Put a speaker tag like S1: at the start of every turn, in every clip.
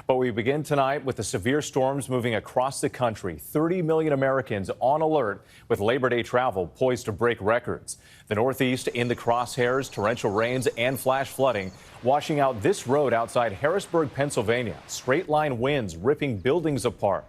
S1: But we begin tonight with the severe storms moving across the country. 30 million Americans on alert with Labor Day travel poised to break records. The Northeast in the crosshairs, torrential rains and flash flooding washing out this road outside Harrisburg, Pennsylvania. Straight line winds ripping buildings apart.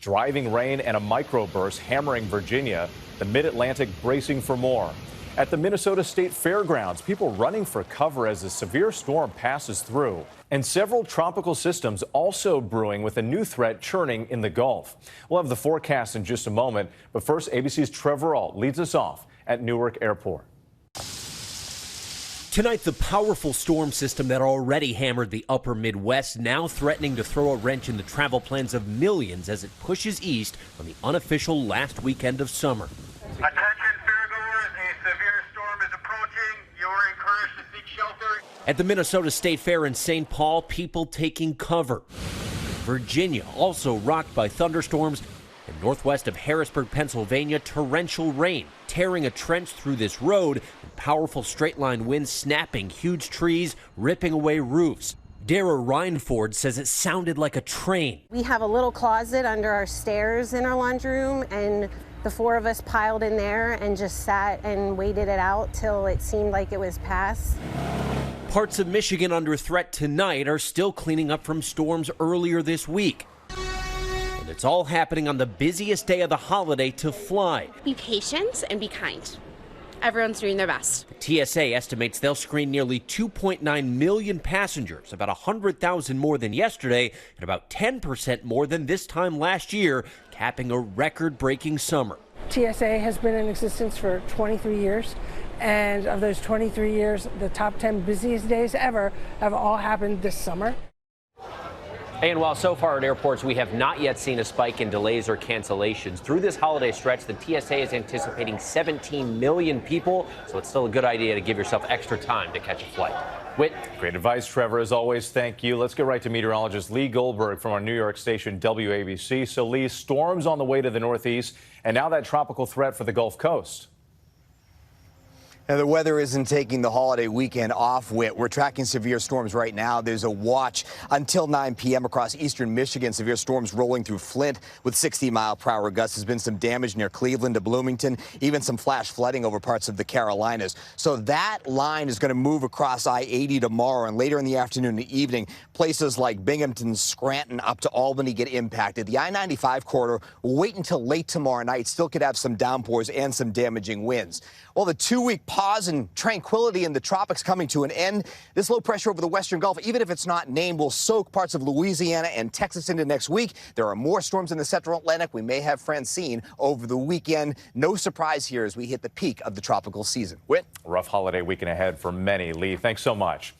S1: Driving rain and a microburst hammering Virginia. The Mid-Atlantic bracing for more. At the Minnesota State Fairgrounds, people running for cover as a severe storm passes through. And several tropical systems also brewing with a new threat churning in the Gulf. We'll have the forecast in just a moment. But first, ABC's Trevor Ault leads us off at Newark Airport.
S2: Tonight, the powerful storm system that already hammered the upper Midwest now threatening to throw a wrench in the travel plans of millions as it pushes east on the unofficial last weekend of summer.
S3: Attention fairgoers, a severe storm is approaching. You are encouraged to seek shelter.
S2: At the Minnesota State Fair in St. Paul, people taking cover. Virginia also rocked by thunderstorms. And northwest of Harrisburg, Pennsylvania, torrential rain tearing a trench through this road and powerful straight-line winds snapping huge trees, ripping away roofs. Dara Reinford says it sounded like a train.
S4: We have a little closet under our stairs in our laundry room, and the four of us piled in there and just sat and waited it out till it seemed like it was past.
S2: Parts of Michigan under threat tonight are still cleaning up from storms earlier this week. And it's all happening on the busiest day of the holiday to fly.
S5: Be patient and be kind. Everyone's doing their best.
S2: The TSA estimates they'll screen nearly 2.9 million passengers, about 100,000 more than yesterday, and about 10% more than this time last year, capping a record-breaking summer.
S6: TSA has been in existence for 23 years, and of those 23 years, the top 10 busiest days ever have all happened this summer.
S7: And while so far at airports we have not yet seen a spike in delays or cancellations, through this holiday stretch, the TSA is anticipating 17 million people, so it's still a good idea to give yourself extra time to catch a flight. Whit.
S1: Great advice, Trevor, as always. Thank you. Let's get right to meteorologist Lee Goldberg from our New York station WABC. So, Lee, storms on the way to the Northeast, and now that tropical threat for the Gulf Coast.
S8: Now, the weather isn't taking the holiday weekend off, Whit. We're tracking severe storms right now. There's a watch until 9 p.m. across eastern Michigan. Severe storms rolling through Flint with 60-mile-per-hour gusts. There's been some damage near Cleveland to Bloomington, even some flash flooding over parts of the Carolinas. So that line is going to move across I-80 tomorrow, and later in the afternoon and evening, places like Binghamton, Scranton, up to Albany get impacted. The I-95 corridor will wait until late tomorrow night. Still could have some downpours and some damaging winds. Well, the two-week pause and tranquility in the tropics coming to an end. This low pressure over the western Gulf, even if it's not named, will soak parts of Louisiana and Texas into next week. There are more storms in the central Atlantic. We may have Francine over the weekend. No surprise here as we hit the peak of the tropical season. Whit?
S1: Rough holiday weekend ahead for many. Lee, thanks so much.